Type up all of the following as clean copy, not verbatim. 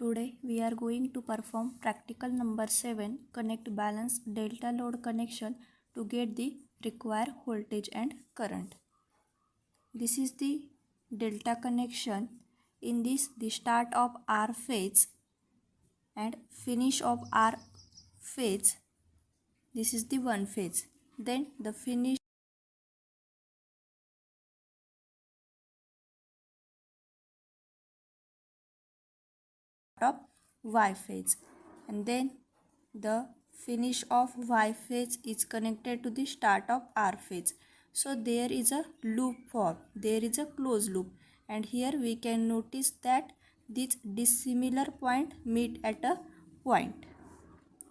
Today we are going to perform practical number 7, connect balance delta load connection to get the required voltage and current. This is the delta connection. In this, the start of R phase and finish of R phase. This is the one phase. Then the finish of Y phase, and then the finish of Y phase is connected to the start of R phase. So there is a loop form, there is a closed loop, and here we can notice that these dissimilar point meet at a point.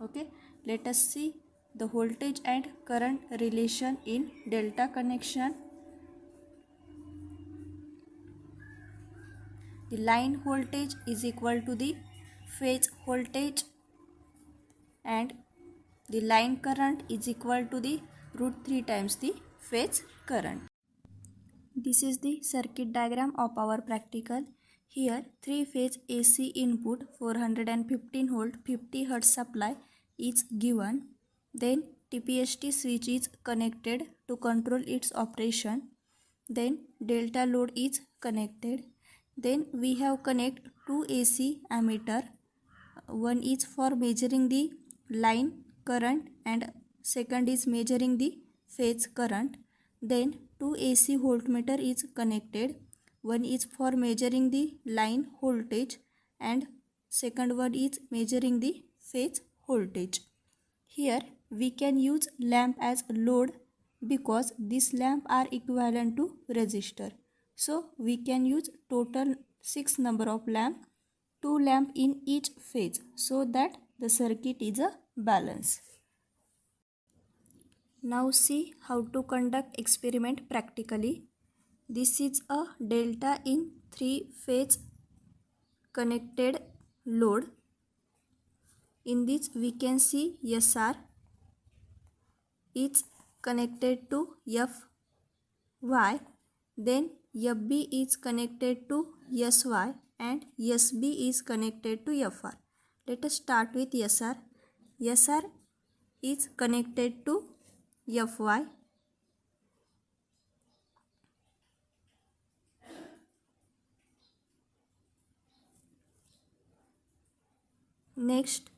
Okay, let us see the voltage and current relation in delta connection. The line voltage is equal to the phase voltage and the line current is equal to the root 3 times the phase current. This is the circuit diagram of our practical. Here 3-phase AC input 415 volt 50 Hz supply is given. Then TPST switch is connected to control its operation. Then delta load is connected. Then we have connect two AC ammeter. One is for measuring the line current and second is measuring the phase current. Then two AC voltmeter is connected. One is for measuring the line voltage and second one is measuring the phase voltage. Here we can use lamp as load because this lamp are equivalent to resistor. So we can use total 6 number of lamp, 2 lamp in each phase, so that the circuit is a balance. Now see how to conduct experiment practically. This is a delta in 3-phase connected load. In this we can see SR is connected to FY, then FB is connected to SY and SB is connected to FR. Let us start with SR. SR is connected to FY. Next,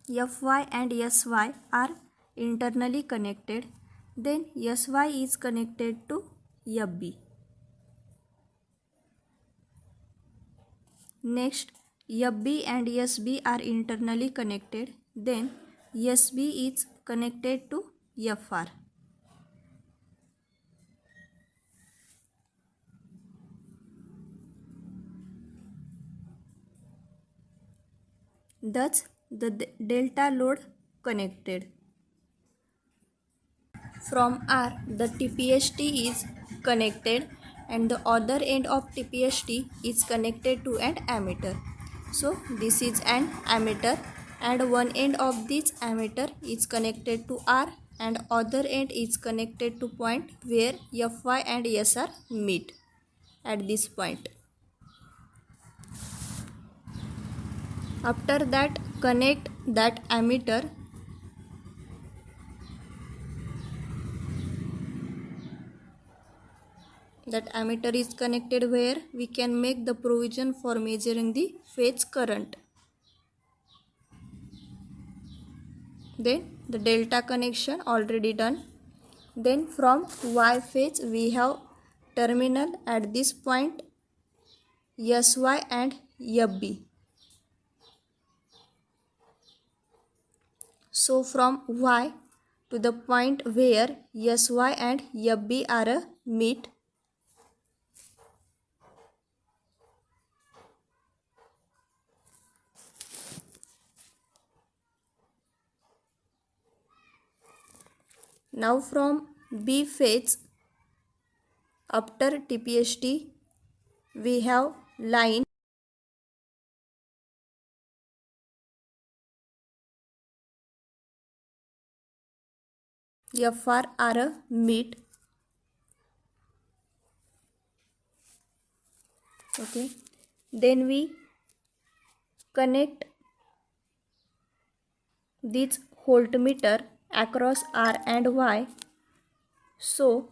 FY and SY are internally connected. Then SY is connected to FB. Next, FB and SB are internally connected. Then SB is connected to FR. Thus, the delta load connected. From R, the TPST is connected and the other end of TPST is connected to an ammeter. So, this is an ammeter and one end of this ammeter is connected to R and other end is connected to point where FY and SR meet at this point. After that, connect that ammeter . That ammeter is connected where we can make the provision for measuring the phase current. Then the delta connection already done. Then from Y phase we have terminal at this point SY and FB. So from Y to the point where SY and FB are a meet, now from B phase after TPST we have line FR are a meet. Okay, Then we connect this voltmeter across R and Y. So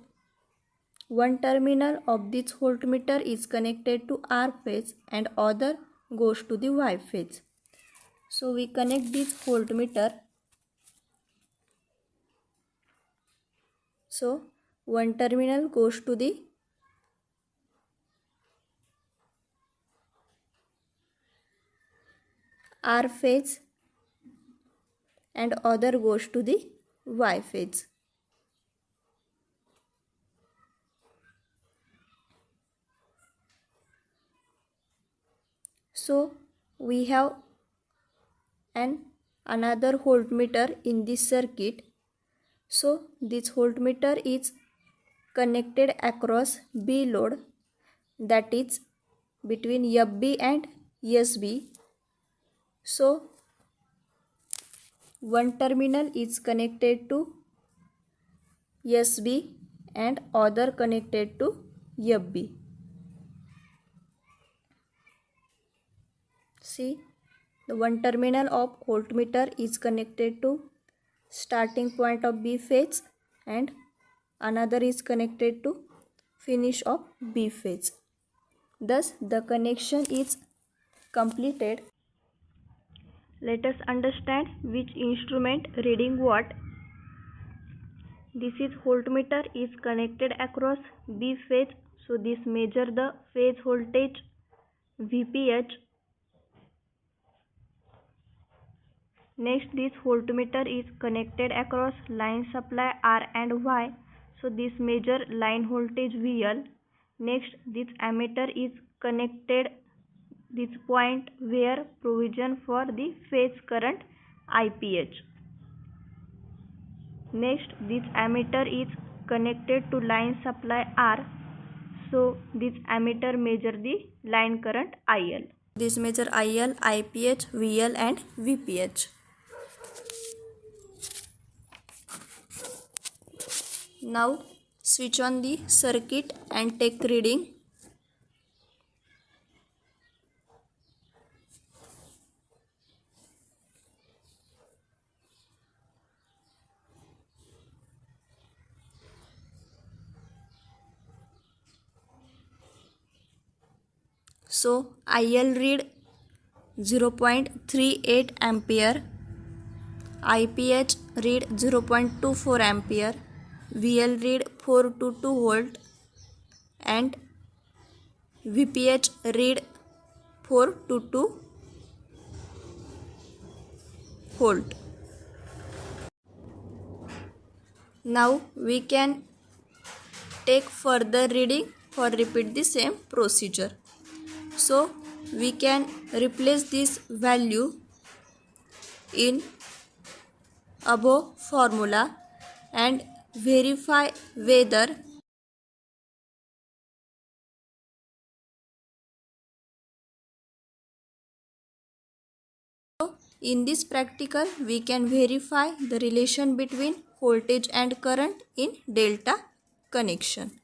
one terminal of this voltmeter is connected to R phase and other goes to the Y phase. So we connect this voltmeter. So one terminal goes to the R phase and other goes to the Y phase. So we have another voltmeter in this circuit. So this voltmeter is connected across B load, that is between FB and SB. So one terminal is connected to SB and other connected to FB. See, the one terminal of voltmeter is connected to starting point of B phase and another is connected to finish of B phase. Thus the connection is completed. Let us understand which instrument reading what. This is voltmeter is connected across B phase. So this measure the phase voltage VPH. Next, this voltmeter is connected across line supply R and Y. So this measure line voltage VL. Next, this ammeter is connected this point where provision for the phase current IPH. Next, this ammeter is connected to line supply R. So this ammeter measure the line current IL. This measure IL, IPH, VL and VPH. Now switch on the circuit and take reading. So IL read 0.38 ampere, IPH read 0.24 ampere, VL read 422 volt and VPH read 422 volt. Now we can take further reading or repeat the same procedure. So we can replace this value in above formula and verify whether in this practical we can verify the relation between voltage and current in delta connection.